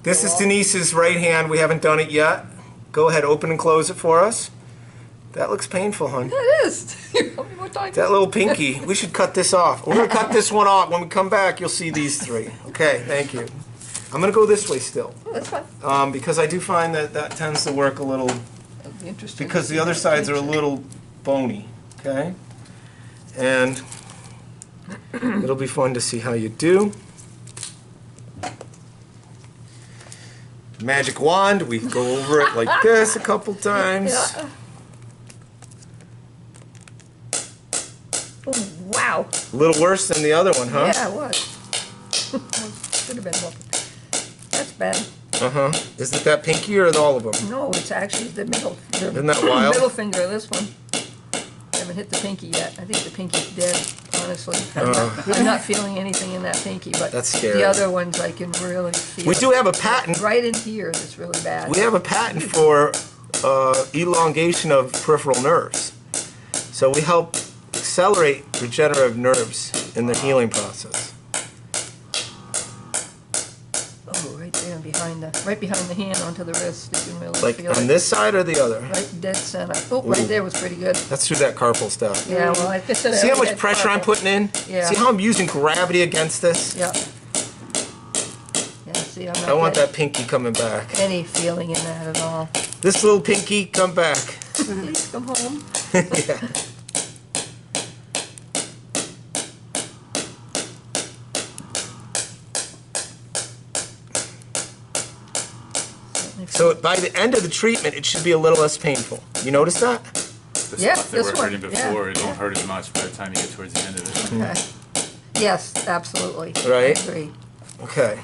This is Denise's right hand. We haven't done it yet. Go ahead, open and close it for us. That looks painful, hon. It is. What time That little pinky. We should cut this off. We're going to cut this one off. When we come back, you'll see these three. Okay, thank you. I'm going to go this way still. Oh, that's fine. Because I do find that that tends to work a little, That'd be interesting. because the other sides are a little bony. Okay? And it'll be fun to see how you do. Magic wand, we go over it like this a couple times. Yeah. Oh, wow. A little worse than the other one, huh? Yeah, it was. Should have been more. That's bad. Uh-huh. Is it that pinky or all of them? No, it's actually the middle. Isn't that wild? Middle finger of this one. Haven't hit the pinky yet. I think the pinky's dead, honestly. I'm not feeling anything in that pinky, but That's scary. the other ones I can really feel. We do have a patent. Right in here, that's really bad. We have a patent for elongation of peripheral nerves. So we help accelerate regenerative nerves in the healing process. Oh, right there, right behind the hand onto the wrist. You can really Like feel on it. this side or the other? Right dead center. Oh, right there was pretty good. That's through that carpal stuff. Yeah, well, I guess See how much pressure I'm putting in? Yeah. See how I'm using gravity against this? Yeah. Yeah, see, I'm not I want getting that pinky coming back. any feeling in that at all. This little pinky, come back. Please come home. Yeah. So by the end of the treatment, it should be a little less painful. You notice that? The Yeah, spots that this were one, hurting yeah, before, it yeah. won't hurt as much by the time you get towards the end of it. Okay. Yes, absolutely. Right? I agree. Okay.